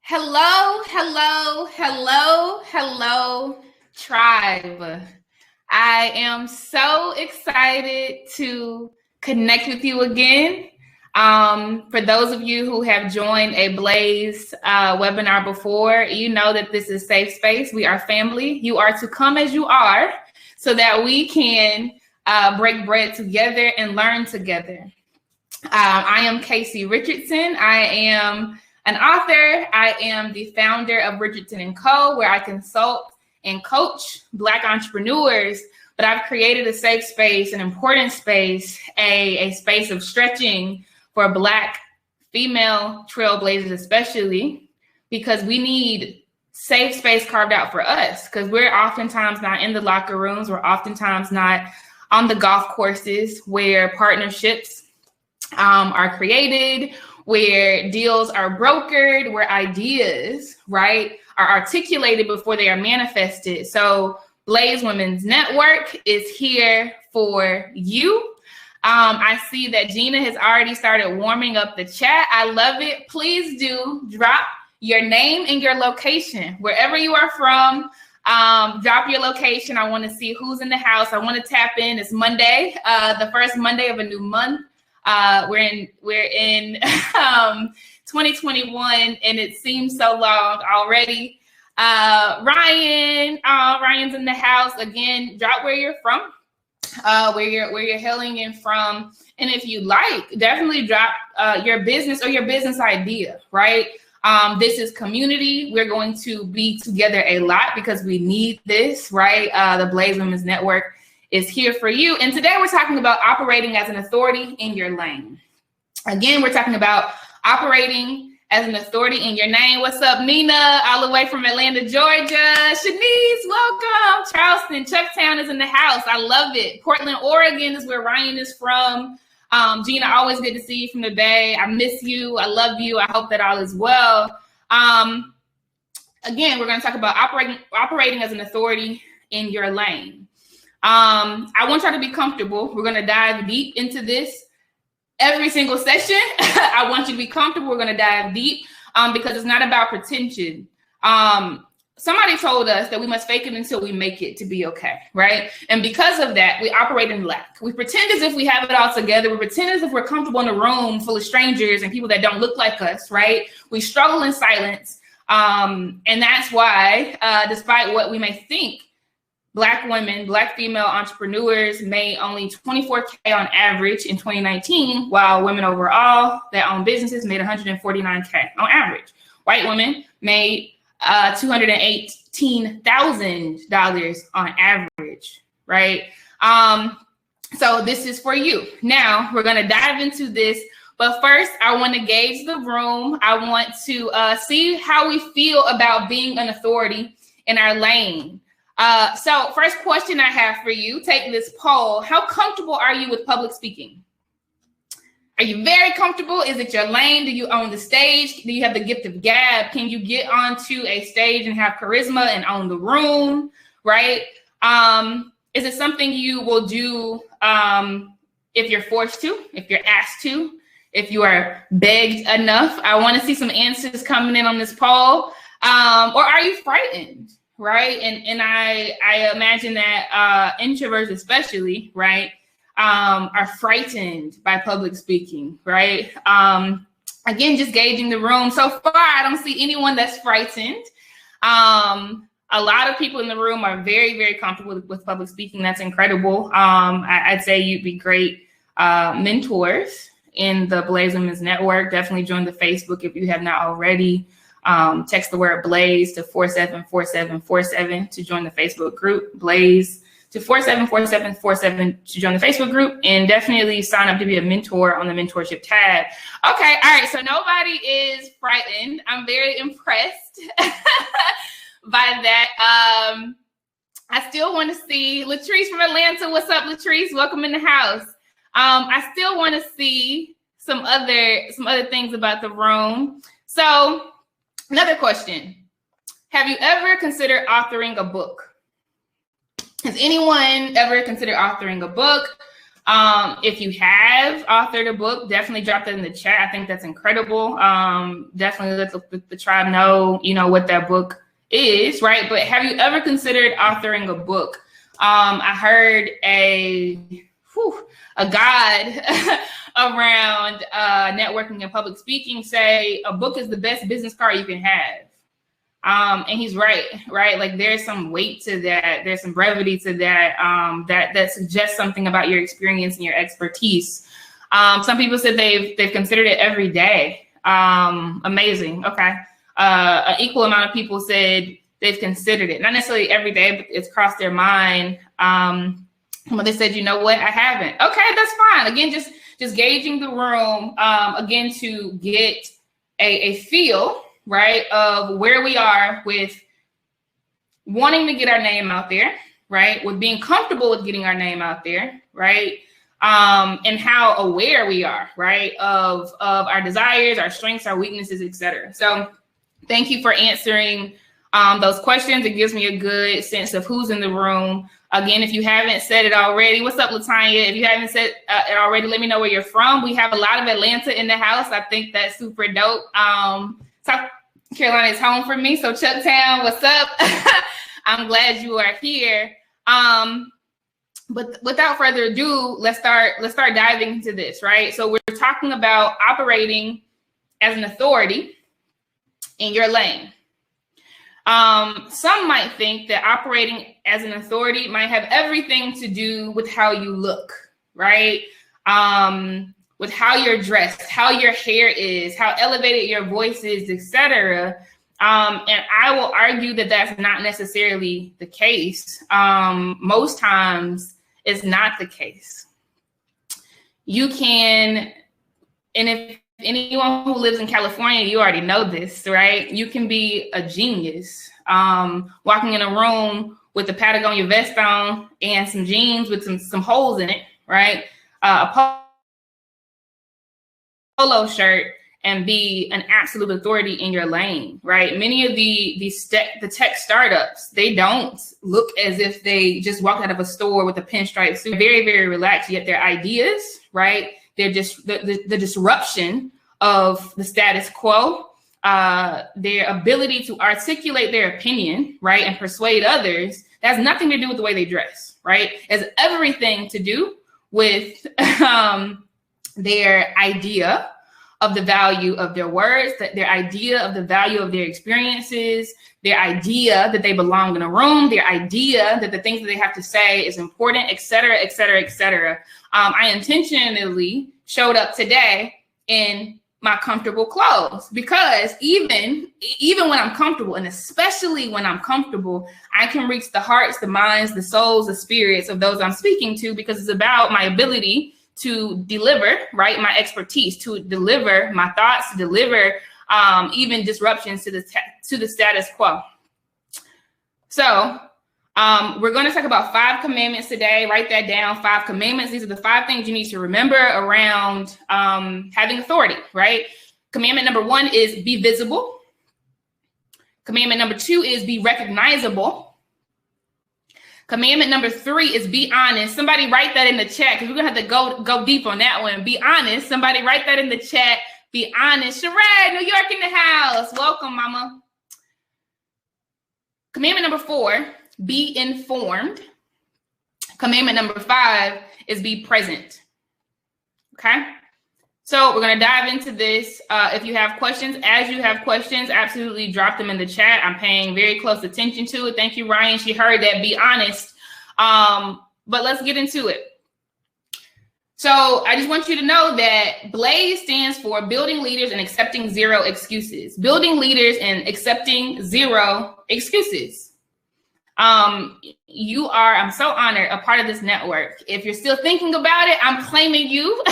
Hello, hello, hello, hello, tribe. I am so excited to connect with you again. For those of you who have joined a Blaze webinar before, you know that this is safe space. We are family. You are to come as you are so that we can break bread together and learn together. I am Casey Richardson. I am an author. I am the founder of Richardson & Co., where I consult and coach Black entrepreneurs. But I've created a safe space, an important space, a space of stretching for Black female trailblazers, especially because we need safe space carved out for us, because we're oftentimes not in the locker rooms. We're oftentimes not on the golf courses where partnerships are created, where deals are brokered, where ideas, right, are articulated before they are manifested. So Blaze Women's Network is here for you. I see that Gina has already started warming up the chat. I love it. Please do drop your name and your location. Wherever you are from, drop your location. I want to see who's in the house. I want to tap in. It's Monday, the first Monday of a new month. We're in 2021, and it seems so long already. Ryan's in the house again. Drop where you're from, where you're hailing in from, and if you like, definitely drop your business or your business idea. Right. This is community. We're going to be together a lot because we need this. Right. The Blaze Women's Network is here for you. And today we're talking about operating as an authority in your lane. Again, we're talking about operating as an authority in your name. What's up, Nina, all the way from Atlanta, Georgia? Shanice, welcome. Charleston, Chucktown is in the house. I love it. Portland, Oregon is where Ryan is from. Gina, always good to see you from the Bay. I miss you. I love you. I hope that all is well. Again, we're going to talk about operating as an authority in your lane. I want y'all to be comfortable. We're going to dive deep into this every single session. I want you to be comfortable. We're going to dive deep because it's not about pretension. Somebody told us that we must fake it until we make it to be okay, right? And because of that, we operate in lack. We pretend as if we have it all together. We pretend as if we're comfortable in a room full of strangers and people that don't look like us, right? We struggle in silence. And that's why, despite what we may think, Black women, Black female entrepreneurs made only $24K on average in 2019, while women overall that own businesses made $149K on average. White women made $218,000 on average, right? So this is for you. Now we're going to dive into this, but first I want to gauge the room. I want to see how we feel about being an authority in our lane. So first question I have for you, take this poll. How comfortable are you with public speaking? Are you very comfortable? Is it your lane? Do you own the stage? Do you have the gift of gab? Can you get onto a stage and have charisma and own the room, right? Is it something you will do if you're forced to, if you're asked to, if you are begged enough? I want to see some answers coming in on this poll. Or are you frightened? Right. And I imagine that introverts especially, right, are frightened by public speaking. Right. Again, just gauging the room. So far, I don't see anyone that's frightened. A lot of people in the room are very, very comfortable with public speaking. That's incredible. I'd say you'd be great mentors in the Blaze Women's Network. Definitely join the Facebook if you have not already. Text the word Blaze to 474747 to join the Facebook group. Blaze to 474747 to join the Facebook group, and definitely sign up to be a mentor on the mentorship tab. Okay, all right. So nobody is frightened. I'm very impressed by that. I still want to see Latrice from Atlanta. What's up, Latrice? Welcome in the house. I still want to see some other things about the room. So. Another question. Have you ever considered authoring a book? Has anyone ever considered authoring a book? If you have authored a book, definitely drop that in the chat. I think that's incredible. Definitely let the tribe know, what that book is, right? But have you ever considered authoring a book? I heard a guide around networking and public speaking say a book is the best business card you can have. And he's right? Like there's some weight to that. There's some brevity to that, that suggests something about your experience and your expertise. Some people said they've considered it every day. Amazing. Okay. An equal amount of people said they've considered it, not necessarily every day, but it's crossed their mind. When they said, you know what, I haven't. Okay, that's fine. Again, just gauging the room, again, to get a feel, right, of where we are with wanting to get our name out there, right, with being comfortable with getting our name out there, right, and how aware we are, right, of our desires, our strengths, our weaknesses, etc. So thank you for answering those questions. It gives me a good sense of who's in the room. Again, if you haven't said it already, what's up, Latanya? If you haven't said it already, let me know where you're from. We have a lot of Atlanta in the house. I think that's super dope. South Carolina is home for me. So Chucktown, what's up? I'm glad you are here. But without further ado, let's start diving into this, right? So we're talking about operating as an authority in your lane. Some might think that operating as an authority might have everything to do with how you look, right? With how you're dressed, how your hair is, how elevated your voice is, etc. And I will argue that that's not necessarily the case. Most times it's not the case. You can, and if anyone who lives in California, you already know this, right? You can be a genius walking in a room with a Patagonia vest on and some jeans with some holes in it, right? A polo shirt, and be an absolute authority in your lane, right? Many of the tech startups, they don't look as if they just walked out of a store with a pinstripe suit. Very, very relaxed, yet their ideas, right? They're just the disruption of the status quo, their ability to articulate their opinion, right, and persuade others. That has nothing to do with the way they dress, right? It has everything to do with their idea of the value of their words, their idea of the value of their experiences, their idea that they belong in a room, their idea that the things that they have to say is important, et cetera, et cetera, et cetera. I intentionally showed up today in my comfortable clothes because even when I'm comfortable, and especially when I'm comfortable, I can reach the hearts, the minds, the souls, the spirits of those I'm speaking to, because it's about my ability to deliver, right, my expertise, to deliver my thoughts, to deliver even disruptions to the status quo. So we're going to talk about 5 commandments today. Write that down. 5 commandments. These are the 5 things you need to remember around having authority, right? Commandment number 1 is be visible. Commandment number 2 is be recognizable. Commandment number 3 is be honest. Somebody write that in the chat, because we're going to have to go deep on that one. Be honest. Somebody write that in the chat. Be honest. Sheree, New York in the house. Welcome, mama. Commandment number 4, be informed. Commandment number 5 is be present. Okay? So we're going to dive into this. If you have questions, absolutely drop them in the chat. I'm paying very close attention to it. Thank you, Ryan. She heard that. Be honest. But let's get into it. So I just want you to know that BLAZE stands for Building Leaders and Accepting Zero Excuses. Building leaders and accepting zero excuses. You are, I'm so honored, a part of this network. If you're still thinking about it, I'm claiming you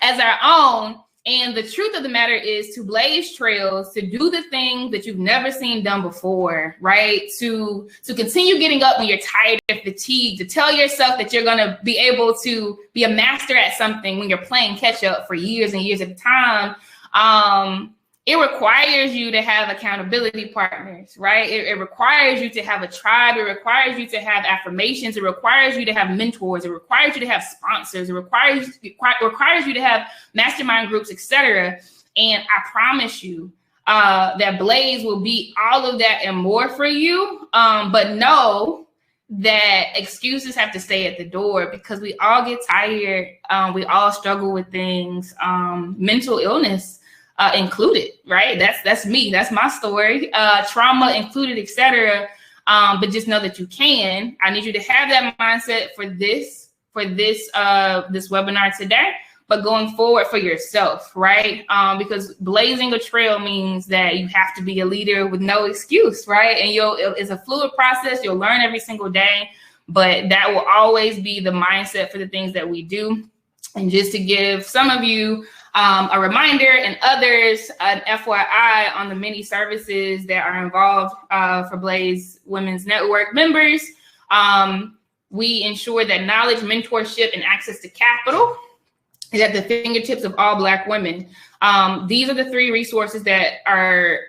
as our own. And the truth of the matter is to blaze trails, to do the thing that you've never seen done before, right? To continue getting up when you're tired or fatigued, to tell yourself that you're going to be able to be a master at something when you're playing catch up for years and years at a time. it requires you to have accountability partners, right? It requires you to have a tribe. It requires you to have affirmations. It requires you to have mentors. It requires you to have sponsors. It requires you to have mastermind groups, etc. And I promise you that Blaze will be all of that and more for you. But know that excuses have to stay at the door, because we all get tired. We all struggle with things, mental illness included, right? That's me. That's my story. Trauma included, etc. But just know that you can. I need you to have that mindset for this webinar today, but going forward for yourself, right? Because blazing a trail means that you have to be a leader with no excuse, right? And it's a fluid process. You'll learn every single day, but that will always be the mindset for the things that we do. And just to give some of you a reminder and others an FYI on the many services that are involved for Blaze Women's Network members, we ensure that knowledge, mentorship, and access to capital is at the fingertips of all Black women. These are the three resources that are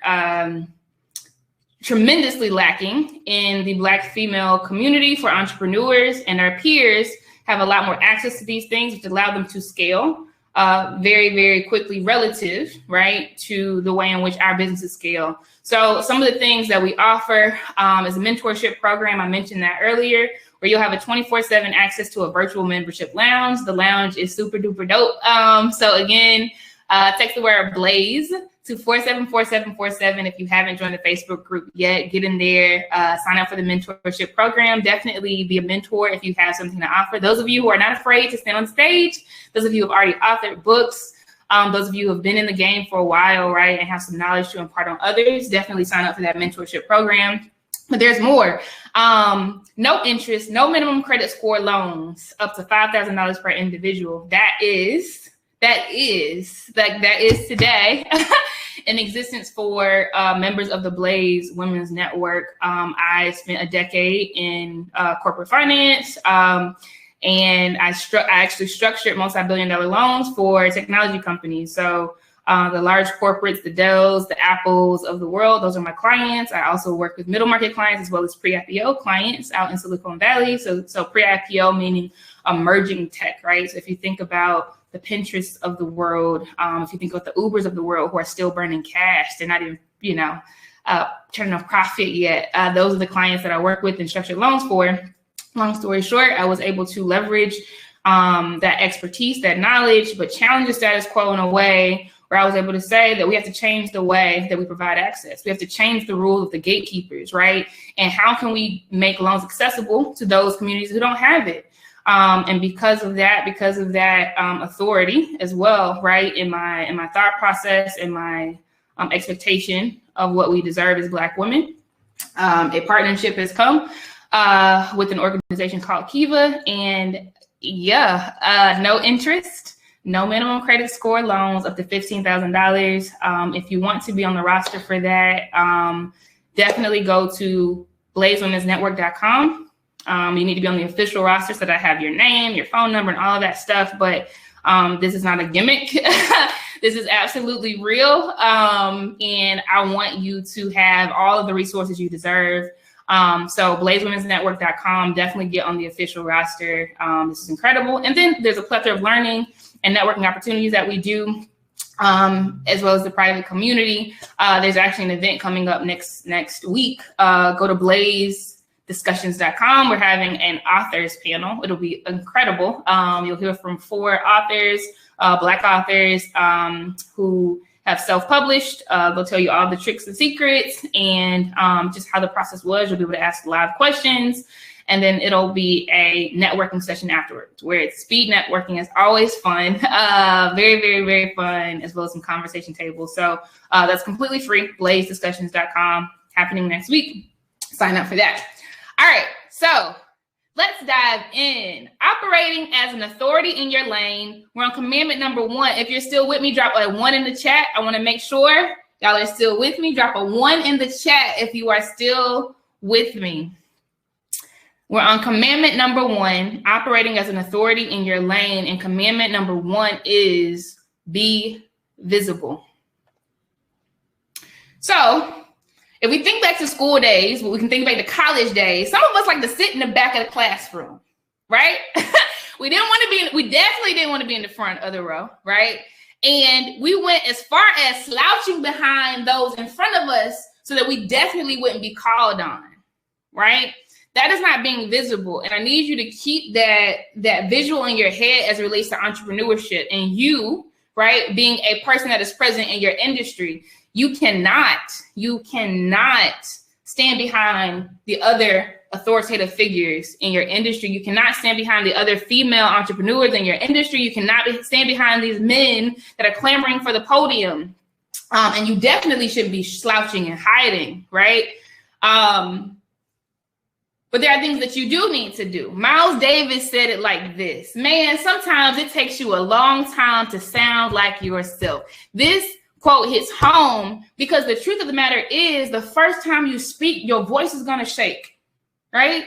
tremendously lacking in the Black female community for entrepreneurs, and our peers have a lot more access to these things, which allow them to scale very, very quickly relative, right, to the way in which our businesses scale. So some of the things that we offer is a mentorship program. I mentioned that earlier, where you'll have a 24/7 access to a virtual membership lounge. The lounge is super duper dope. So again, text the word Blaze to 474747. If you haven't joined the Facebook group yet, get in there, sign up for the mentorship program. Definitely be a mentor if you have something to offer. Those of you who are not afraid to stand on stage, those of you who have already authored books, those of you who have been in the game for a while, right, and have some knowledge to impart on others, definitely sign up for that mentorship program. But there's more. No interest, no minimum credit score loans, up to $5,000 per individual. That is today in existence for members of the Blaze Women's Network. I spent a decade in corporate finance, and I actually structured multi-billion-dollar loans for technology companies. So the large corporates, the Dells, the Apples of the world, those are my clients. I also work with middle market clients as well as pre-IPO clients out in Silicon Valley. So pre-IPO meaning emerging tech, right? So if you think about the Pinterest of the world, if you think about the Ubers of the world who are still burning cash, they're not even, turning a profit yet. Those are the clients that I work with and structured loans for. Long story short, I was able to leverage that expertise, that knowledge, but challenge the status quo in a way where I was able to say that we have to change the way that we provide access. We have to change the rules of the gatekeepers, right? And how can we make loans accessible to those communities who don't have it? And because of that authority as well, right, in my thought process and my expectation of what we deserve as Black women, a partnership has come with an organization called Kiva, and no interest, no minimum credit score loans, up to $15,000. If you want to be on the roster for that, definitely go to blazewomensnetwork.com. You need to be on the official roster so that I have your name, your phone number, and all of that stuff. But this is not a gimmick. This is absolutely real. And I want you to have all of the resources you deserve. So blazewomensnetwork.com, definitely get on the official roster. This is incredible. And then there's a plethora of learning and networking opportunities that we do, as well as the private community. There's actually an event coming up next week. Go to blazediscussions.com. We're having an authors panel. It'll be incredible. You'll hear from 4 authors, Black authors, who have self-published. They'll tell you all the tricks and secrets and just how the process was. You'll be able to ask live questions. And then it'll be a networking session afterwards, where it's speed networking. Is always fun, very, very, very fun, as well as some conversation tables. So that's completely free, blazediscussions.com, happening next week. Sign up for that. All right, so let's dive in. Operating as an authority in your lane. We're on commandment number 1. If you're still with me, drop a 1 in the chat. I want to make sure y'all are still with me. Drop a 1 in the chat if you are still with me. We're on commandment number 1, operating as an authority in your lane. And commandment number 1 is be visible. So if we think back to school days, we can think back to college days. Some of us like to sit in the back of the classroom, right? We definitely didn't want to be in the front of the row, right? And we went as far as slouching behind those in front of us so that we definitely wouldn't be called on, right? That is not being visible. And I need you to keep that visual in your head as it relates to entrepreneurship. And you, right, being a person that is present in your industry, you cannot stand behind the other authoritative figures in your industry. You cannot stand behind the other female entrepreneurs in your industry. You cannot stand behind these men that are clamoring for the podium. And you definitely shouldn't be slouching and hiding, right? But there are things that you do need to do. Miles Davis said it like this: man, sometimes it takes you a long time to sound like yourself. This quote hits home because the truth of the matter is the first time you speak, your voice is going to shake, right?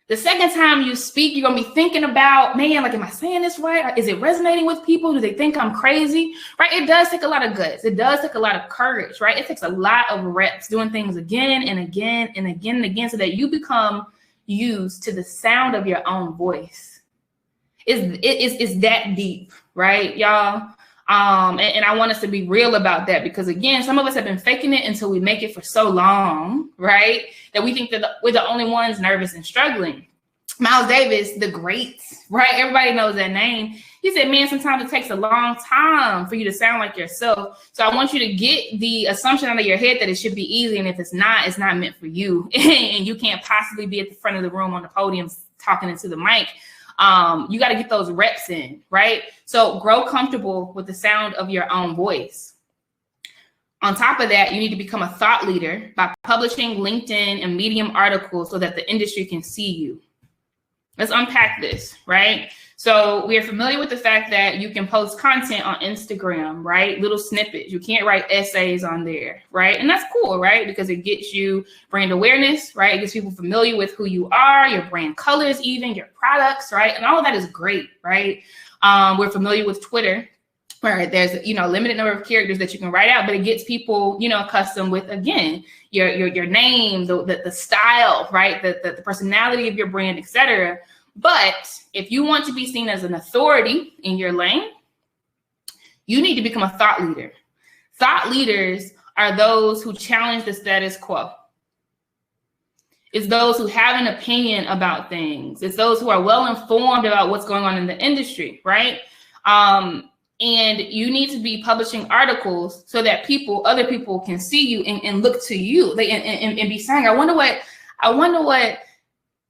The second time you speak, you're going to be thinking about, man, like, am I saying this right? Is it resonating with people? Do they think I'm crazy? Right? It does take a lot of guts. It does take a lot of courage, right? It takes a lot of reps doing things again and again and again and again so that you become used to the sound of your own voice. It's that deep, right, y'all? And I want us to be real about that because, again, some of us have been faking it until we make it for so long, right, that we think that we're the only ones nervous and struggling. Miles Davis, the great, right? Everybody knows that name. He said, man, sometimes it takes a long time for you to sound like yourself. So I want you to get the assumption out of your head that it should be easy. And if it's not meant for you. And you can't possibly be at the front of the room on the podium talking into the mic. You got to get those reps in, right? So grow comfortable with the sound of your own voice. On top of that, you need to become a thought leader by publishing LinkedIn and Medium articles so that the industry can see you. Let's unpack this, right? So we are familiar with the fact that you can post content on Instagram, right? Little snippets. You can't write essays on there, right? And that's cool, right? Because it gets you brand awareness, right? It gets people familiar with who you are, your brand colors, even your products, right? And all of that is great, right? We're familiar with Twitter, where there's a limited number of characters that you can write out, but it gets people accustomed with, again, your name, the style, right? The personality of your brand, etc. But if you want to be seen as an authority in your lane, you need to become a thought leader. Thought leaders are those who challenge the status quo. It's those who have an opinion about things. It's those who are well informed about what's going on in the industry, right? And you need to be publishing articles so that other people can see you and look to you and be saying, I wonder what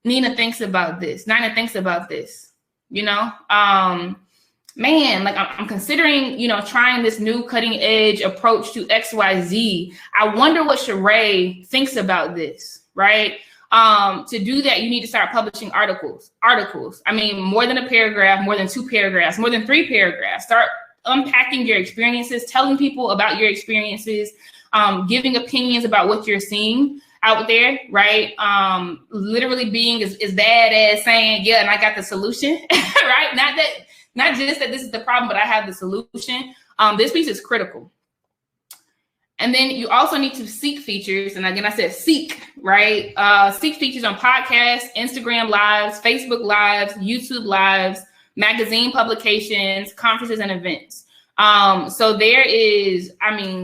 Nina thinks about this. Nina thinks about this, man, like I'm considering, trying this new cutting edge approach to XYZ. I wonder what Sheree thinks about this, right? To do that, you need to start publishing articles. I mean, more than a paragraph, more than 2 paragraphs, more than 3 paragraphs. Start unpacking your experiences, telling people about your experiences, giving opinions about what you're seeing out there, right? Literally being as bad as saying, yeah, and I got the solution, right? Not just that this is the problem, but I have the solution. This piece is critical. And then you also need to seek features. And again, I said seek, right? Seek features on podcasts, Instagram lives, Facebook lives, YouTube lives, magazine publications, conferences, and events. So there is,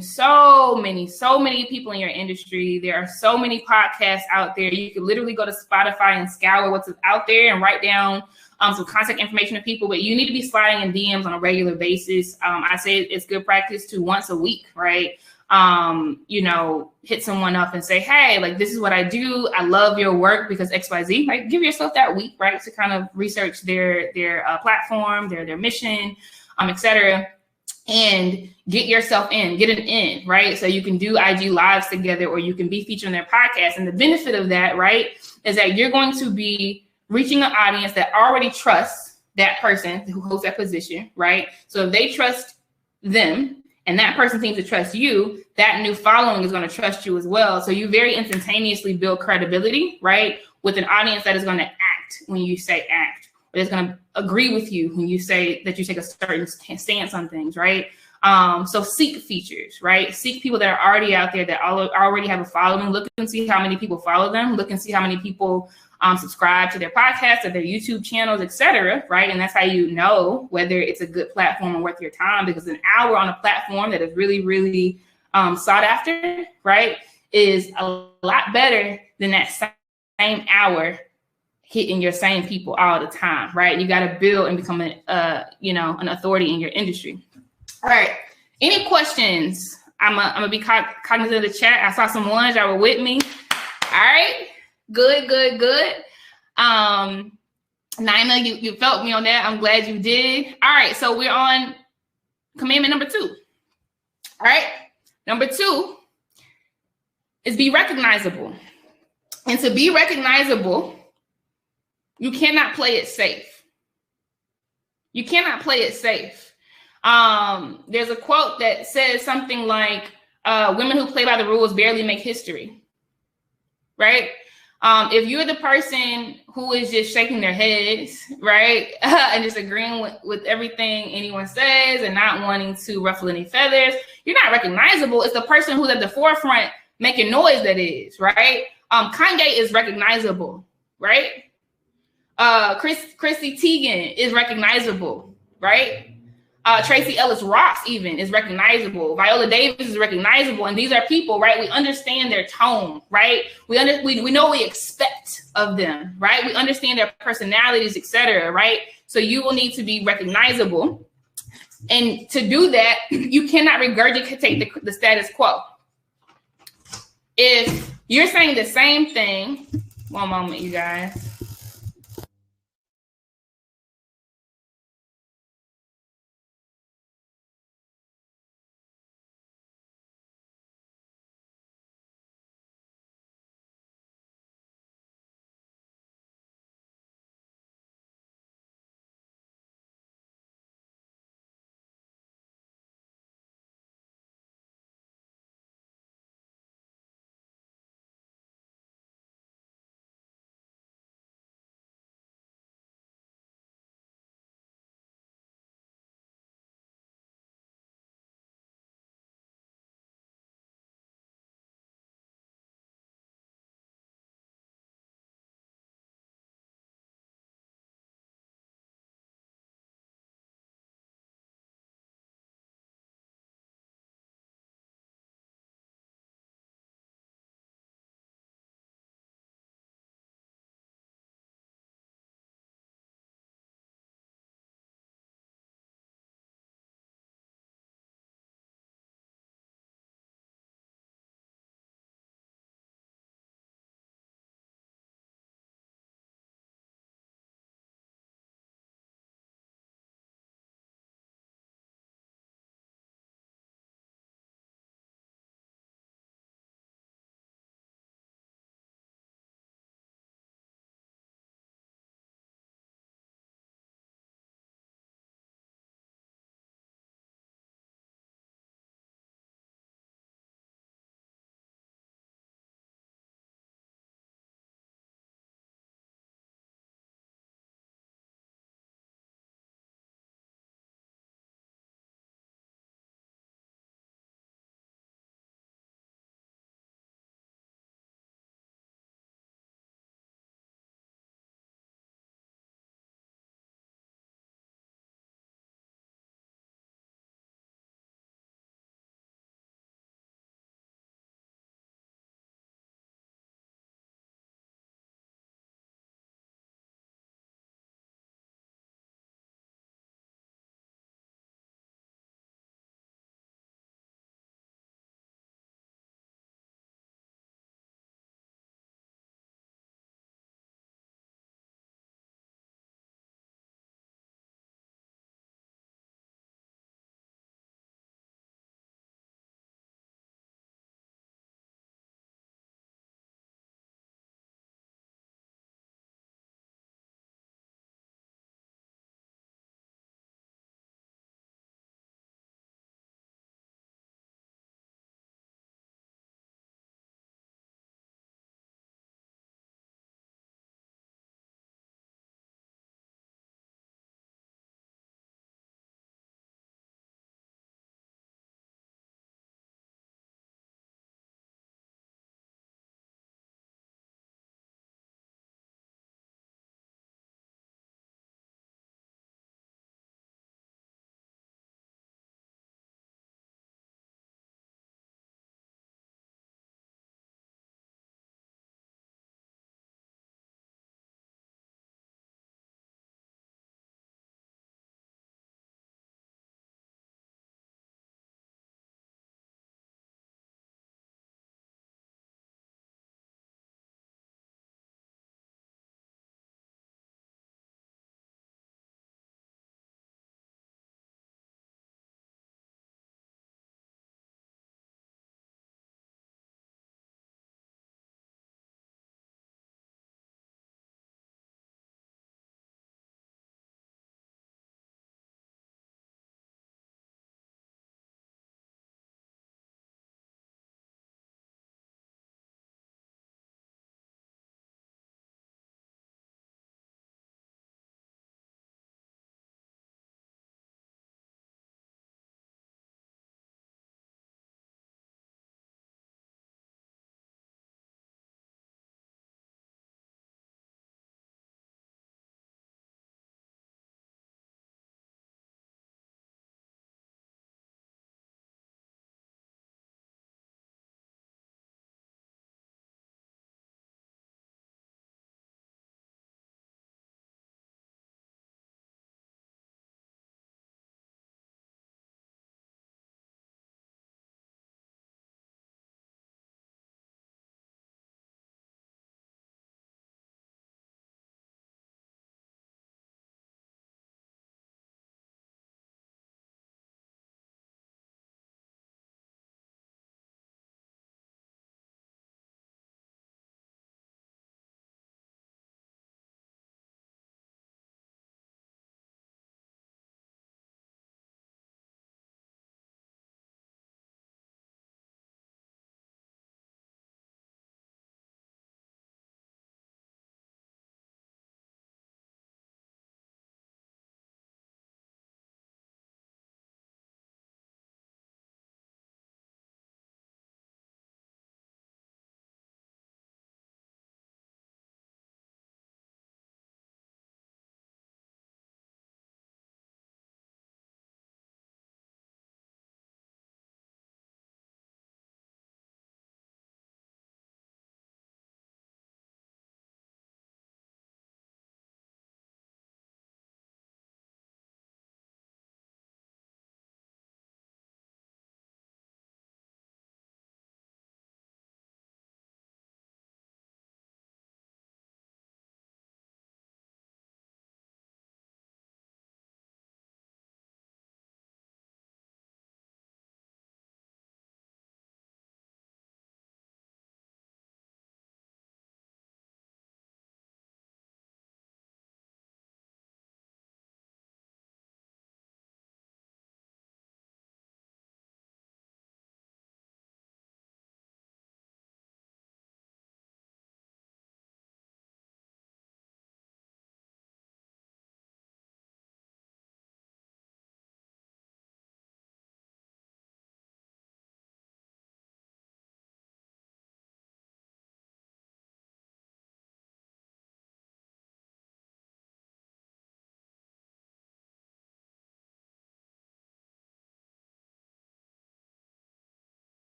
so many people in your industry. There are so many podcasts out there. You can literally go to Spotify and scour what's out there and write down some contact information of people, but you need to be sliding in DMs on a regular basis. I say it's good practice to once a week, right? Hit someone up and say, hey, like, this is what I do. I love your work because XYZ, right? Give yourself that week, right? To kind of research their platform, their mission, etc. And get yourself get it in, right? So you can do IG lives together, or you can be featured on their podcast. And the benefit of that, right, is that you're going to be reaching an audience that already trusts that person who holds that position, right? So if they trust them and that person seems to trust you, that new following is going to trust you as well. So you very instantaneously build credibility, right, with an audience that is going to act when you say act. It's going to agree with you when you say that you take a certain stance on things, right? So seek features, right? Seek people that are already out there that already have a following. Look and see how many people follow them. Look and see how many people subscribe to their podcasts or their YouTube channels, etc. Right? And that's how you know whether it's a good platform and worth your time, because an hour on a platform that is really, really sought after, right, is a lot better than that same hour hitting your same people all the time, right? You got to build and become an authority in your industry. All right. Any questions? I'm gonna be cognizant of the chat. I saw some ones that were with me. All right. Good. Nina, you felt me on that. I'm glad you did. All right. So we're on commandment number 2. All right. Number 2 is be recognizable. And to be recognizable, you cannot play it safe. You cannot play it safe. There's a quote that says something like, women who play by the rules barely make history, right? If you're the person who is just shaking their heads, right, and just agreeing with everything anyone says and not wanting to ruffle any feathers, you're not recognizable. It's the person who's at the forefront making noise that is, right? Kanye is recognizable, right? Chrissy Teigen is recognizable, right? Tracy Ellis Ross even is recognizable. Viola Davis is recognizable, and these are people, right? We understand their tone, right? We know what we expect of them, right? We understand their personalities, etc., right? So you will need to be recognizable, and to do that, you cannot regurgitate the status quo. If you're saying the same thing, one moment, you guys.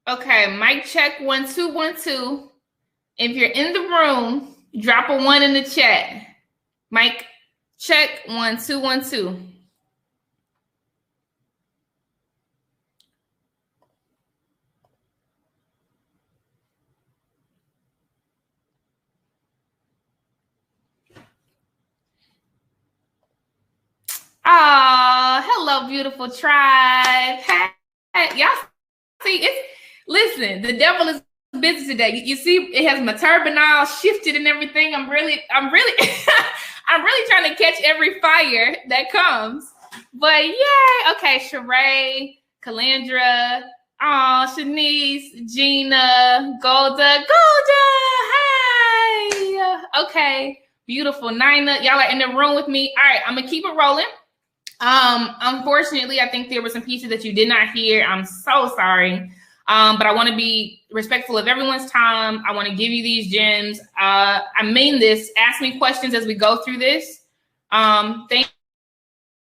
Okay, mic check 1 2 1 2. If you're in the room, drop a 1 in the chat. Mic check 1 2 1 2. Oh, hello, beautiful tribe. Hey, y'all see, listen, the devil is busy today. You see, it has my turban all shifted and everything. I'm really I'm really trying to catch every fire that comes. But yay, okay, Sheree, Calandra, Shanice, Gina, Golda, hi. Okay, beautiful. Nina, y'all are in the room with me. All right, I'm gonna keep it rolling. Unfortunately, I think there were some pieces that you did not hear. I'm so sorry. But I want to be respectful of everyone's time. I want to give you these gems. I mean this. Ask me questions as we go through this. Thank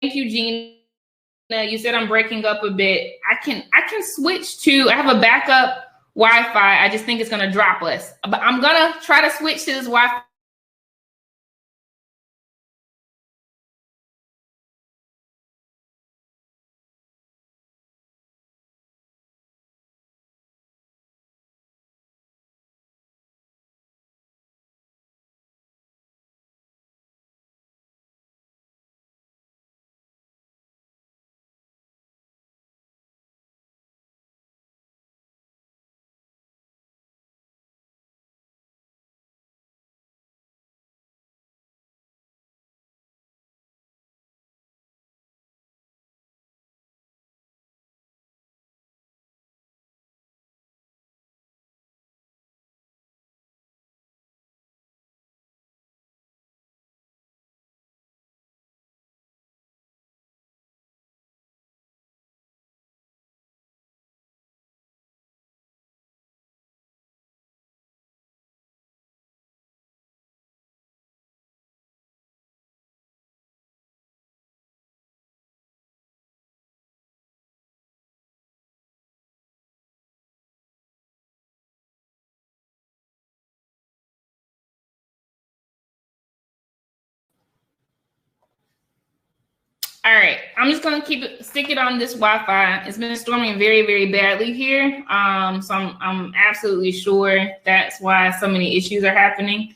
you, Gina. You said I'm breaking up a bit. I can switch to. I have a backup Wi-Fi. I just think it's gonna drop us. But I'm gonna try to switch to this Wi-Fi. All right, I'm just gonna stick it on this Wi-Fi. It's been storming very, very badly here. So I'm absolutely sure that's why so many issues are happening.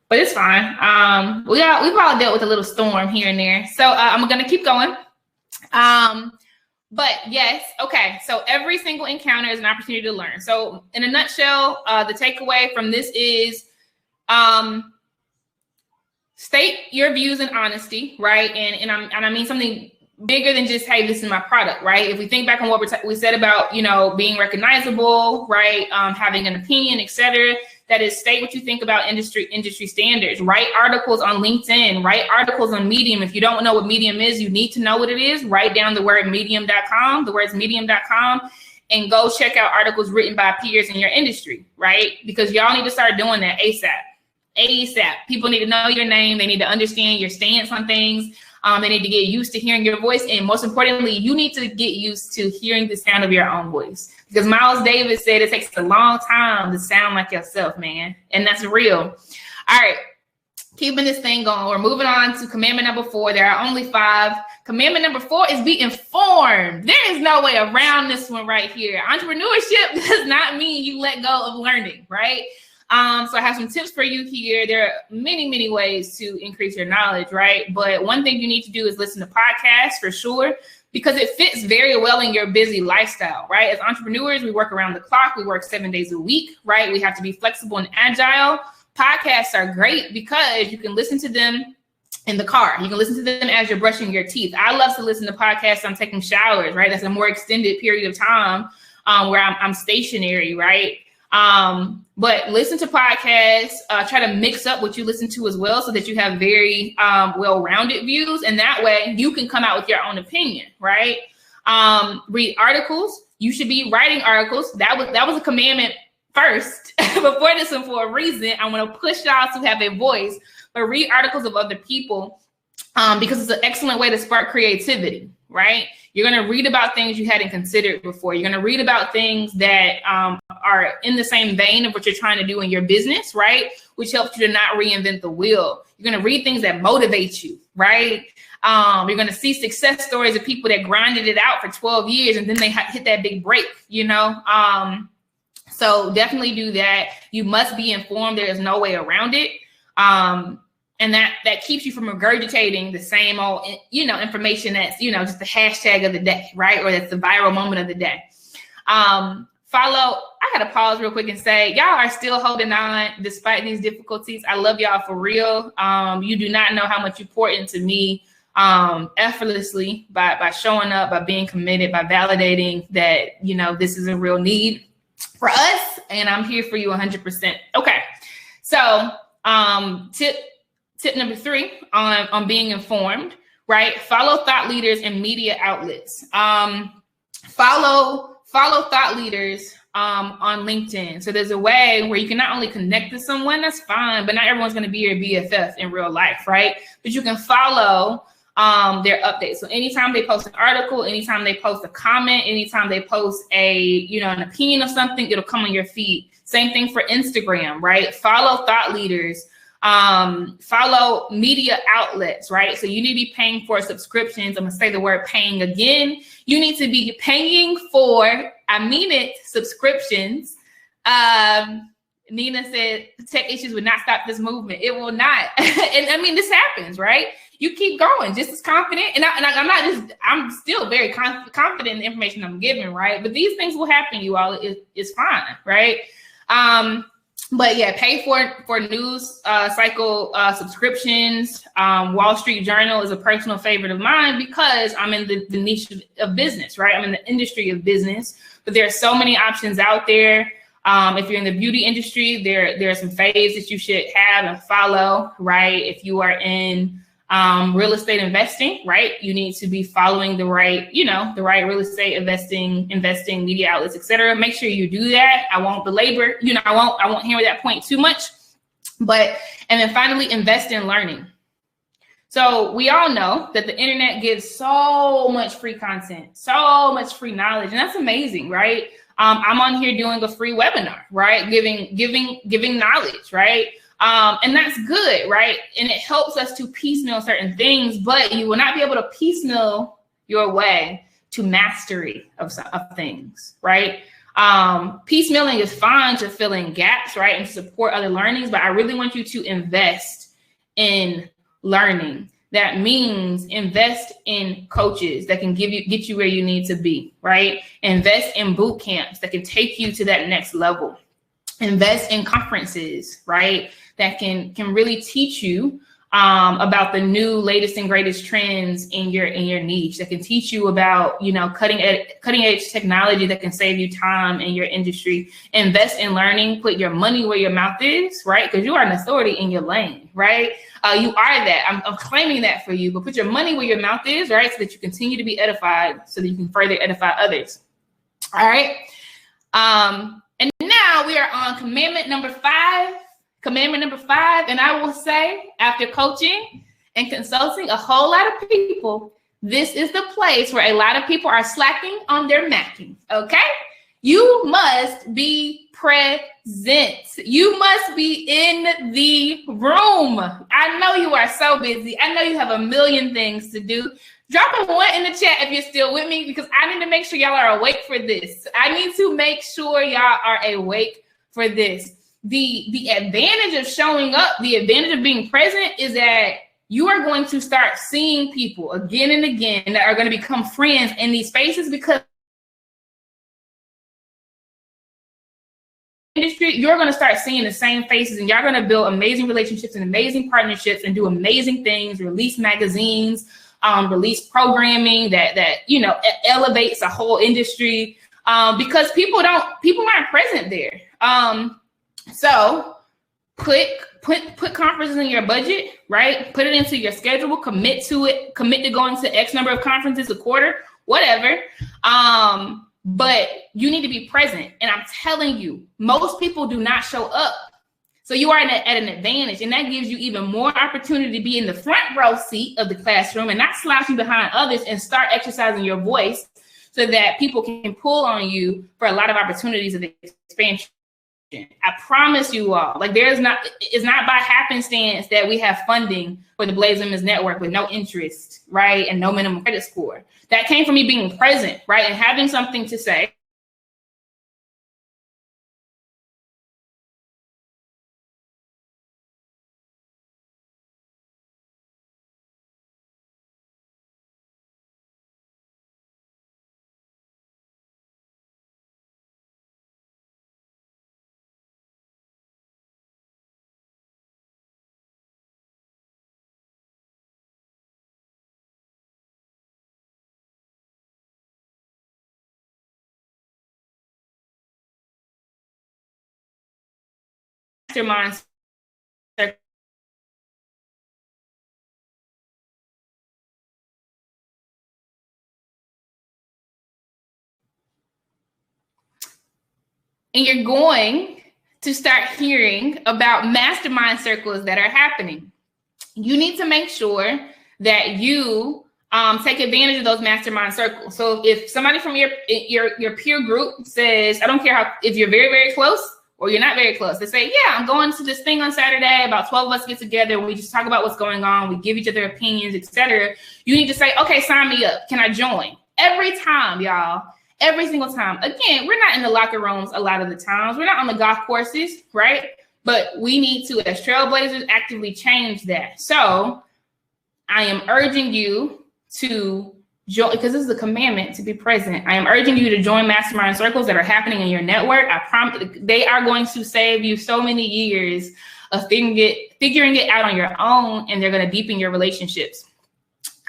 But it's fine. We've all dealt with a little storm here and there. So I'm gonna keep going. But yes, okay. So every single encounter is an opportunity to learn. So in a nutshell, the takeaway from this is state your views in honesty, right? And I mean something bigger than just, hey, this is my product, right? If we think back on what we said about, being recognizable, right? Having an opinion, etc. That is, state what you think about industry standards. Write articles on LinkedIn. Write articles on Medium. If you don't know what Medium is, you need to know what it is. Write down the word medium.com, the words medium.com, and go check out articles written by peers in your industry, right? Because y'all need to start doing that ASAP. People need to know your name. They need to understand your stance on things. They need to get used to hearing your voice. And most importantly, you need to get used to hearing the sound of your own voice. Because Miles Davis said it takes a long time to sound like yourself, man. And that's real. All right. Keeping this thing going. We're moving on to commandment number 4. There are only 5. Commandment number 4 is be informed. There is no way around this one right here. Entrepreneurship does not mean you let go of learning, right? So I have some tips for you here. There are many, many ways to increase your knowledge, right? But one thing you need to do is listen to podcasts for sure, because it fits very well in your busy lifestyle, right? As entrepreneurs, we work around the clock. We work 7 days a week, right? We have to be flexible and agile. Podcasts are great because you can listen to them in the car. You can listen to them as you're brushing your teeth. I love to listen to podcasts. I'm taking showers, right? That's a more extended period of time where I'm stationary, right? But listen to podcasts, try to mix up what you listen to as well so that you have very well-rounded views. And that way you can come out with your own opinion, right? Read articles. You should be writing articles. That was a commandment first before this one for a reason. I want to push y'all to have a voice, but read articles of other people because it's an excellent way to spark creativity, right? You're going to read about things you hadn't considered before. You're going to read about things that are in the same vein of what you're trying to do in your business, right? Which helps you to not reinvent the wheel. You're going to read things that motivate you, right? You're going to see success stories of people that grinded it out for 12 years and then they hit that big break, you know? So definitely do that. You must be informed. There is no way around it. And that keeps you from regurgitating the same old, you know, information that's, you know, just the hashtag of the day, right? Or that's the viral moment of the day. Follow. I got to pause real quick and say, y'all are still holding on despite these difficulties. I love y'all for real. You do not know how much you pour into me effortlessly by showing up, by being committed, by validating that, you know, this is a real need for us. And I'm here for you 100%. Okay. So tip number 3 on being informed, right? Follow thought leaders and media outlets. Follow thought leaders on LinkedIn. So there's a way where you can not only connect with someone, that's fine, but not everyone's going to be your BFF in real life, right? But you can follow their updates. So anytime they post an article, anytime they post a comment, anytime they post an opinion of something, it'll come on your feed. Same thing for Instagram, right? Follow thought leaders. Follow media outlets, right? So you need to be paying for subscriptions. I'm gonna say the word paying again. You need to be paying for, subscriptions. Nina said tech issues would not stop this movement. It will not. And I mean, this happens, right? You keep going just as confident. I'm still very confident in the information I'm giving, right? But these things will happen, you all. It's fine, right? But yeah, pay for news cycle subscriptions. Wall Street Journal is a personal favorite of mine because I'm in the niche of business, right? I'm in the industry of business, but there are so many options out there. If you're in the beauty industry, there are some faves that you should have and follow, right? If you are in real estate investing, right? You need to be following the right real estate investing media outlets, etc. Make sure you do that. I won't belabor, I won't hammer that point too much. And then finally, invest in learning. So we all know that the internet gives so much free content, so much free knowledge, and that's amazing, right? I'm on here doing a free webinar, right? Giving knowledge, right? And that's good, right? And it helps us to piecemeal certain things, but you will not be able to piecemeal your way to mastery of things, right? Piecemealing is fine to fill in gaps, right? And support other learnings, but I really want you to invest in learning. That means invest in coaches that can get you where you need to be, right? Invest in boot camps that can take you to that next level. Invest in conferences, right? That can really teach you about the new latest and greatest trends in your niche, that can teach you about, cutting edge technology that can save you time in your industry. Invest in learning, put your money where your mouth is, right? Because you are an authority in your lane, right? You are that. I'm claiming that for you, but put your money where your mouth is, right? So that you continue to be edified, so that you can further edify others. All right. And now we are on commandment number 5. Commandment number 5, and I will say, after coaching and consulting a whole lot of people, this is the place where a lot of people are slacking on their macking, okay? You must be present. You must be in the room. I know you are so busy. I know you have a million things to do. Drop a 1 in the chat if you're still with me, because I need to make sure y'all are awake for this. I need to make sure y'all are awake for this. The advantage of showing up, the advantage of being present is that you are going to start seeing people again and again that are going to become friends in these spaces, because industry, you're going to start seeing the same faces, and you're going to build amazing relationships and amazing partnerships and do amazing things, release magazines, release programming that elevates a whole industry, because people aren't present there. So put conferences in your budget, right? Put it into your schedule, commit to it, commit to going to X number of conferences a quarter, whatever. But you need to be present. And I'm telling you, most people do not show up. So you are at an advantage, and that gives you even more opportunity to be in the front row seat of the classroom and not slouching behind others, and start exercising your voice so that people can pull on you for a lot of opportunities of expansion. I promise you all, like it's not by happenstance that we have funding for the Blaze Women's Network with no interest, right? And no minimum credit score. That came from me being present, right? And having something to say. Mastermind circle. And you're going to start hearing about mastermind circles that are happening. You need to make sure that you take advantage of those mastermind circles. So if somebody from your peer group says, I don't care if you're very, very close or you're not very close, they say, yeah, I'm going to this thing on Saturday, about 12 of us get together and we just talk about what's going on, we give each other opinions, etc. You need to say, okay, sign me up. Can I join? Every time, y'all. Every single time. Again, we're not in the locker rooms a lot of the times. We're not on the golf courses, right? But we need to, as trailblazers, actively change that. So I am urging you to join, because this is a commandment to be present. I am urging you to join mastermind circles that are happening in your network. I promise they are going to save you so many years of figuring it out on your own, and they're going to deepen your relationships.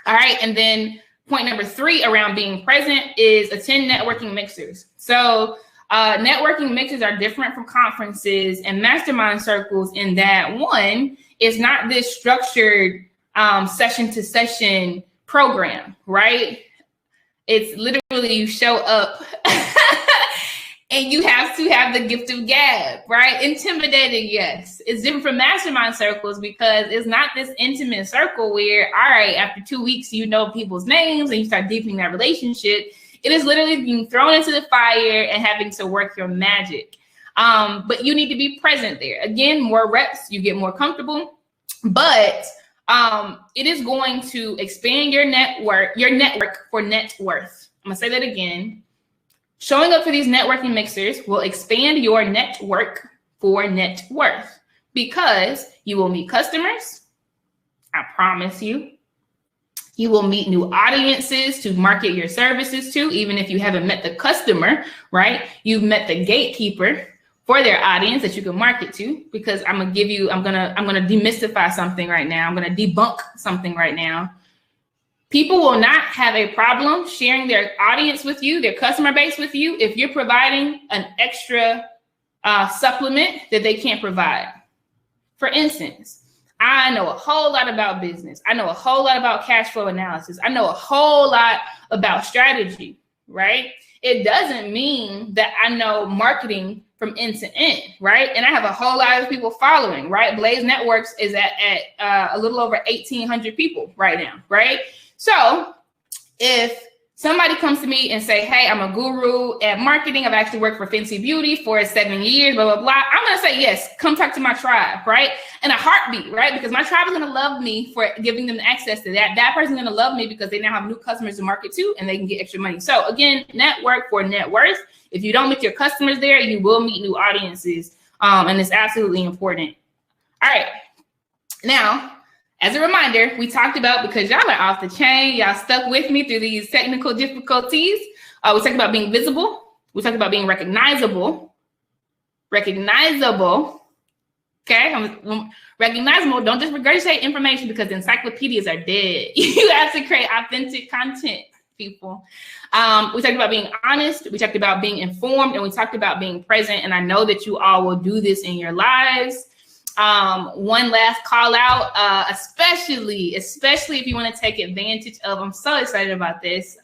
All right, and then point number 3 around being present is attend networking mixers. So networking mixers are different from conferences and mastermind circles in that, one, it's not this structured session to session program, right? It's literally you show up and you have to have the gift of gab, right? Intimidating, yes. It's different from mastermind circles because it's not this intimate circle where, all right, after 2 weeks, you know people's names and you start deepening that relationship. It is literally being thrown into the fire and having to work your magic. But you need to be present there. Again, more reps, you get more comfortable, but it is going to expand your network for net worth. I'm gonna say that again. Showing up for these networking mixers will expand your network for net worth because you will meet customers. I promise you. You will meet new audiences to market your services to, even if you haven't met the customer, right? You've met the gatekeeper for their audience that you can market to, because I'm gonna demystify something right now. I'm gonna debunk something right now. People will not have a problem sharing their audience with you, their customer base with you, if you're providing an extra supplement that they can't provide. For instance, I know a whole lot about business. I know a whole lot about cash flow analysis. I know a whole lot about strategy, right? It doesn't mean that I know marketing from end to end, right? And I have a whole lot of people following, right? Blaze Networks is at a little over 1,800 people right now, right? So if somebody comes to me and say, hey, I'm a guru at marketing, I've actually worked for Fenty Beauty for 7 years, blah, blah, blah. I'm gonna say, yes, come talk to my tribe, right? In a heartbeat, right? Because my tribe is gonna love me for giving them access to that. That person's gonna love me because they now have new customers to market to and they can get extra money. So again, network for net worth. If you don't meet your customers there, you will meet new audiences. And it's absolutely important. All right, now, as a reminder, we talked about, because y'all are off the chain, y'all stuck with me through these technical difficulties. We talked about being visible. We talked about being recognizable. Recognizable. Okay, recognizable. Don't just regurgitate information because the encyclopedias are dead. You have to create authentic content, people. We talked about being honest. We talked about being informed, and we talked about being present. And I know that you all will do this in your lives. One last call out, especially if you want to take advantage of, I'm so excited about this,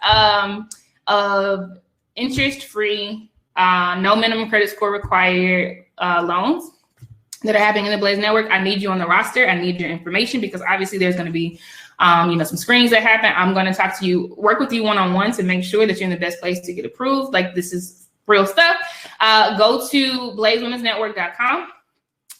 of interest-free, no minimum credit score required loans. that are happening in the Blaze Network, I need you on the roster. I need your information because obviously there's going to be, some screenings that happen. I'm going to talk to you, work with you one-on-one to make sure that you're in the best place to get approved. Like, this is real stuff. Go to blazewomensnetwork.com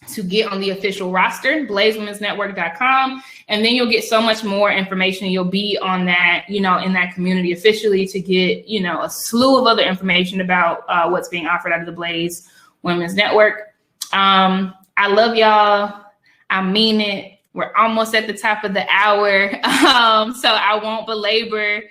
to get on the official roster, blazewomensnetwork.com, and then you'll get so much more information. You'll be on that, in that community officially to get, a slew of other information about what's being offered out of the Blaze Women's Network. I love y'all. I mean it. We're almost at the top of the hour. So I won't belabor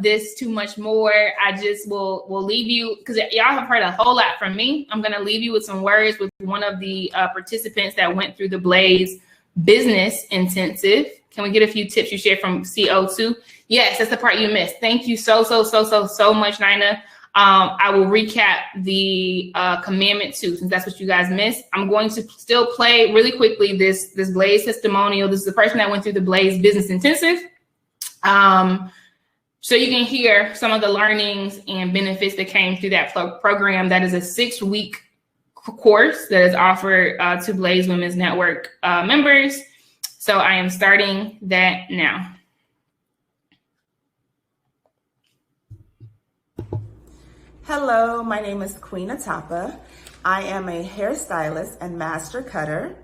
this too much more. I just will leave you, because y'all have heard a whole lot from me. I'm going to leave you with some words with one of the participants that went through the Blaze Business Intensive. Can we get a few tips you shared from CO2? Yes, that's the part you missed. Thank you so much, Nina. I will recap the commandment 2, since that's what you guys missed. I'm going to still play really quickly this Blaze testimonial. This is the person that went through the Blaze Business Intensive. So you can hear some of the learnings and benefits that came through that program. That is a 6-week course that is offered to Blaze Women's Network members. So I am starting that now. Hello, my name is Queen Atapa. I am a hairstylist and master cutter.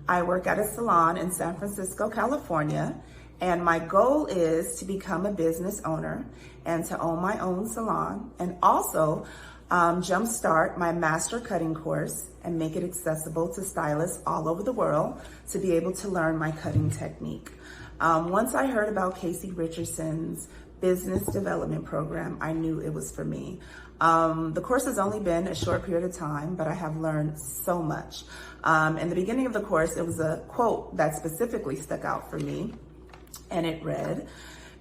I work at a salon in San Francisco, California, and my goal is to become a business owner and to own my own salon, and also jumpstart my master cutting course and make it accessible to stylists all over the world to be able to learn my cutting technique. Once I heard about Casey Richardson's business development program, I knew it was for me. The course has only been a short period of time, but I have learned so much. In the beginning of the course, it was a quote that specifically stuck out for me, and it read,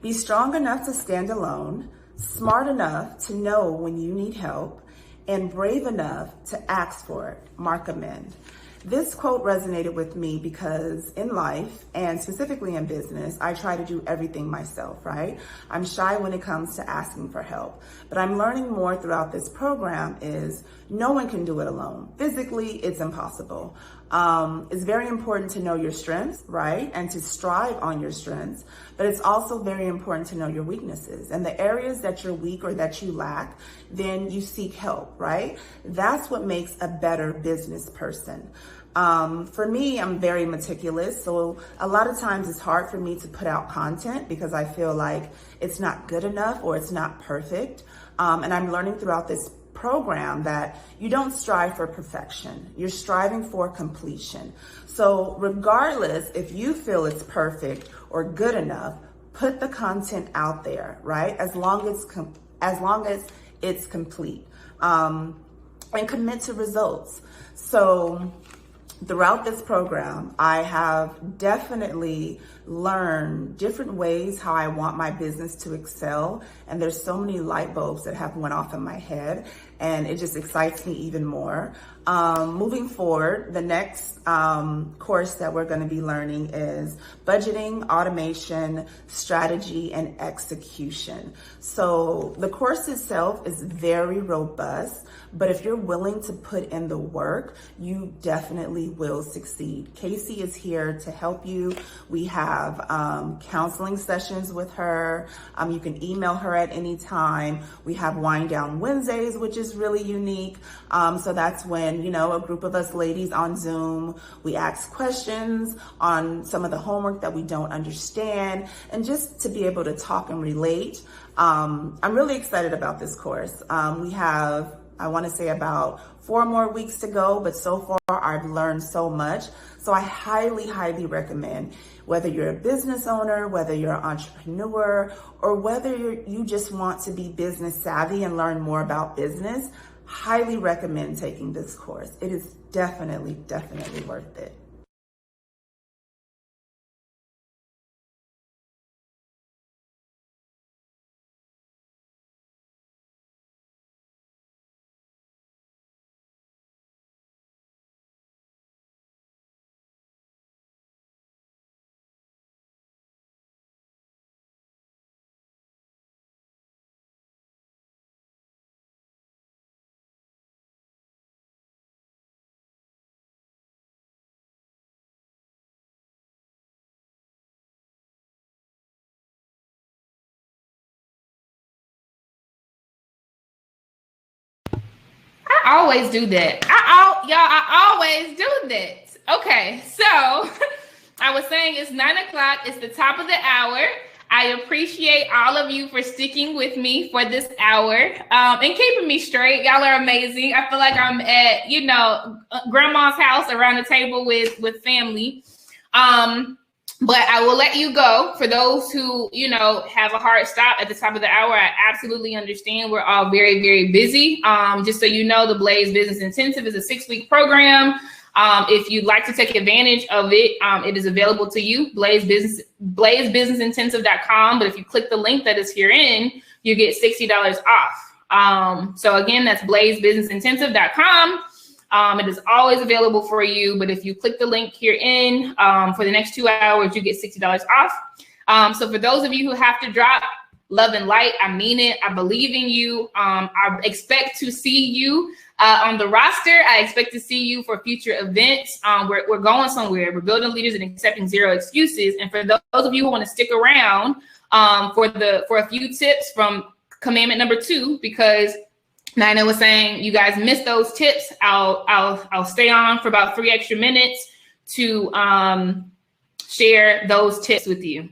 "Be strong enough to stand alone, smart enough to know when you need help, and brave enough to ask for it. Mark Amend." This quote resonated with me because in life, and specifically in business, I try to do everything myself, right? I'm shy when it comes to asking for help, but I'm learning more throughout this program is no one can do it alone. Physically, it's impossible. It's very important to know your strengths, right? And to strive on your strengths, but it's also very important to know your weaknesses and the areas that you're weak or that you lack, then you seek help, right? That's what makes a better business person. For me, I'm very meticulous. So a lot of times it's hard for me to put out content because I feel like it's not good enough or it's not perfect. And I'm learning throughout this program that you don't strive for perfection. You're striving for completion. So regardless if you feel it's perfect or good enough, put the content out there, right? As long as it's complete, and commit to results. So throughout this program, I have definitely learned different ways how I want my business to excel. And there's so many light bulbs that have went off in my head, and it just excites me even more. Moving forward, the next course that we're going to be learning is budgeting, automation, strategy, and execution. So the course itself is very robust, but if you're willing to put in the work, you definitely will succeed. Casey is here to help you. We have counseling sessions with her. You can email her at any time. We have Wind Down Wednesdays, which is really unique. So that's when, a group of us ladies on Zoom, we ask questions on some of the homework that we don't understand, and just to be able to talk and relate. I'm really excited about this course. We have, I want to say, about 4 more weeks to go, but so far I've learned so much. So I highly recommend, whether you're a business owner, whether you're an entrepreneur, or whether you just want to be business savvy and learn more about business, highly recommend taking this course. It is definitely worth it. I always do that. I always do that. Okay, so I was saying it's 9 o'clock. It's the top of the hour. I appreciate all of you for sticking with me for this hour and keeping me straight. Y'all are amazing. I feel like I'm at, grandma's house around the table with family. But I will let you go. For those who, have a hard stop at the top of the hour, I absolutely understand. We're all very, very busy. Just so you know, the Blaze Business Intensive is a 6-week program. If you'd like to take advantage of it, it is available to you, blazebusinessintensive.com. But if you click the link that is herein, you get $60 off. So again, that's blazebusinessintensive.com. It is always available for you, but if you click the link herein, for the next 2 hours, you get $60 off. So for those of you who have to drop, love and light, I mean it. I believe in you. I expect to see you on the roster. I expect to see you for future events. We're going somewhere. We're building leaders and accepting zero excuses. And for those of you who want to stick around for a few tips from commandment number 2, because Nina was saying you guys missed those tips, I'll stay on for about 3 extra minutes to share those tips with you.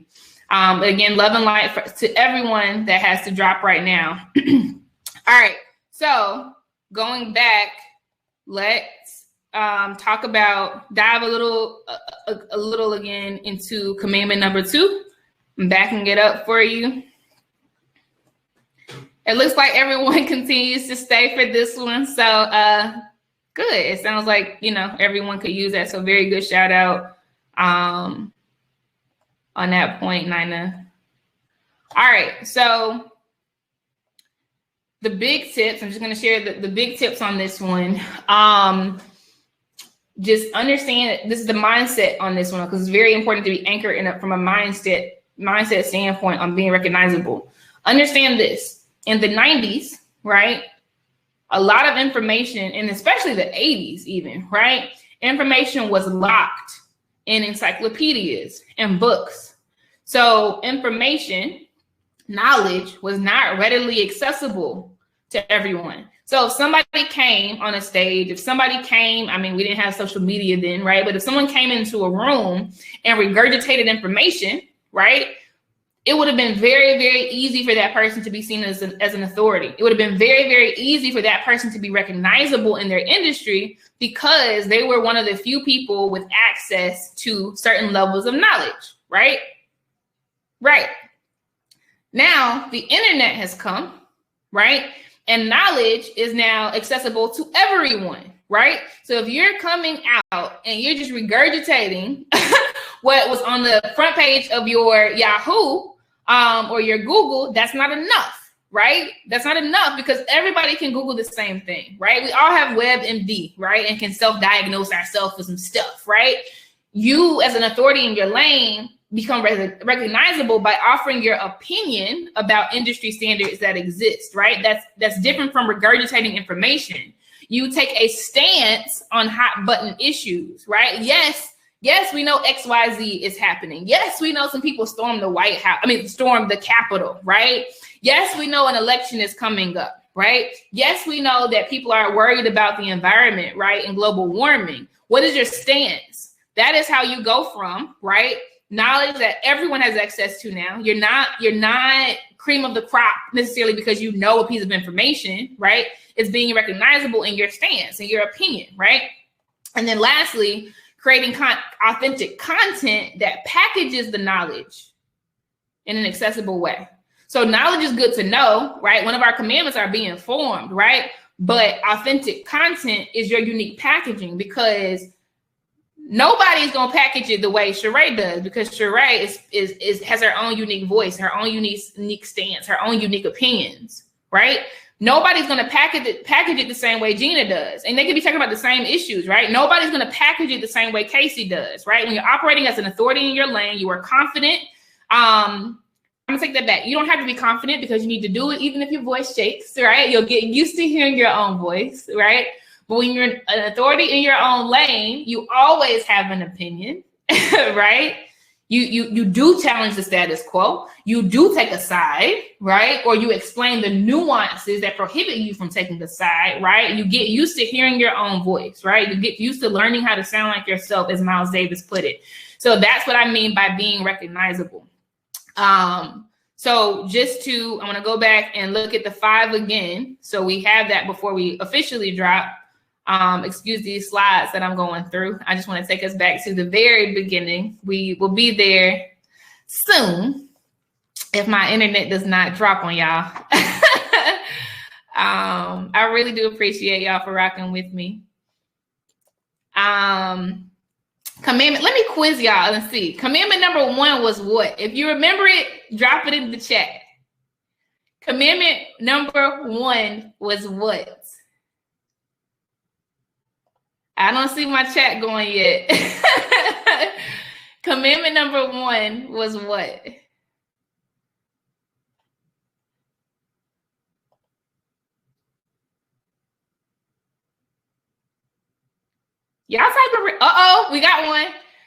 Again, love and light to everyone that has to drop right now. All right, so going back, let's dive a little again into commandment number 2. I'm backing it up for you. It looks like everyone continues to stay for this one. So good. It sounds like, everyone could use that. So very good shout out on that point, Nina. All right. So the big tips, I'm just going to share the big tips on this one. Just understand this is the mindset on this one, because it's very important to be anchored from a mindset standpoint on being recognizable. Understand this. In the 90s, right, a lot of information, and especially the 80s even, right, information was locked in encyclopedias and books. So information, knowledge was not readily accessible to everyone. So if somebody came on a stage, we didn't have social media then, right, but if someone came into a room and regurgitated information, right, it would have been very, very easy for that person to be seen as an authority. It would have been very, very easy for that person to be recognizable in their industry because they were one of the few people with access to certain levels of knowledge, right? Right. Now, the internet has come, right? And knowledge is now accessible to everyone, right? So if you're coming out and you're just regurgitating what was on the front page of your Yahoo or your Google, that's not enough, right? That's not enough because everybody can Google the same thing, right? We all have WebMD, right? And can self-diagnose ourselves with some stuff, right? You as an authority in your lane become recognizable by offering your opinion about industry standards that exist, right? That's different from regurgitating information. You take a stance on hot button issues, right? Yes, we know XYZ is happening. Yes, we know some people stormed the Capitol, right? Yes, we know an election is coming up, right? Yes, we know that people are worried about the environment, right? And global warming. What is your stance? That is how you go from, right? Knowledge that everyone has access to now. You're not cream of the crop necessarily because you know a piece of information, right? It's being recognizable in your stance and your opinion, right? And then lastly, creating authentic content that packages the knowledge in an accessible way. So knowledge is good to know, right? One of our commandments are be informed, right? But authentic content is your unique packaging because nobody's gonna package it the way Sheree does because Sheree has her own unique voice, her own unique stance, her own unique opinions, right? Nobody's gonna package it the same way Gina does, and they can be talking about the same issues, right? Nobody's gonna package it the same way Casey does, right? When you're operating as an authority in your lane, you are confident. I'm gonna take that back. You don't have to be confident because you need to do it, even if your voice shakes, right? You'll get used to hearing your own voice, right? But when you're an authority in your own lane, you always have an opinion, right? You do challenge the status quo. You do take a side, right? Or you explain the nuances that prohibit you from taking the side, right? You get used to hearing your own voice, right? You get used to learning how to sound like yourself, as Miles Davis put it. So that's what I mean by being recognizable. So I want to go back and look at the 5 again. So we have that before we officially drop. Excuse these slides that I'm going through. I just want to take us back to the very beginning. We will be there soon if my internet does not drop on y'all. I really do appreciate y'all for rocking with me. Commandment, let me quiz y'all and see. Commandment number 1 was what? If you remember it, drop it in the chat. Commandment number 1 was what? I don't see my chat going yet. Commandment number 1 was what? Y'all type of, uh-oh, we got one.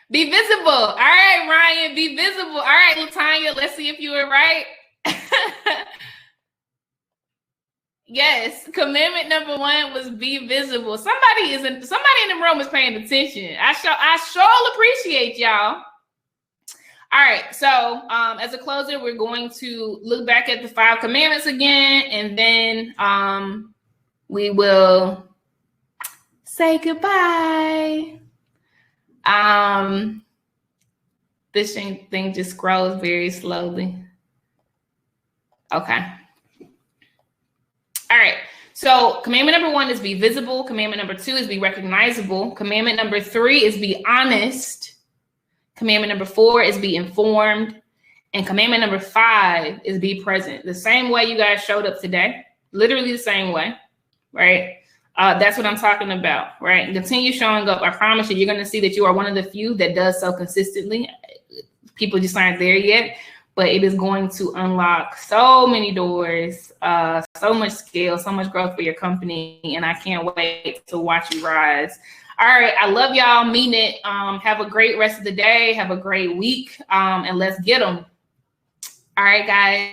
Be visible. All right, Ryan, be visible. All right, Latanya, let's see if you were right. Yes, commandment number 1 was be visible. Somebody in the room is paying attention. I sure appreciate y'all. All right, so as a closer, we're going to look back at the 5 commandments again, and then we will say goodbye. This thing just scrolls very slowly. Okay. All right. So commandment number 1 is be visible. Commandment number 2 is be recognizable. Commandment number 3 is be honest. Commandment number 4 is be informed. And commandment number 5 is be present. The same way you guys showed up today, literally the same way, right? That's what I'm talking about, right? Continue showing up. I promise you, you're going to see that you are one of the few that does so consistently. People just aren't there yet, but it is going to unlock so many doors, so much scale, so much growth for your company. And I can't wait to watch you rise. All right. I love y'all. Mean it. Have a great rest of the day. Have a great week. And let's get them. All right, guys.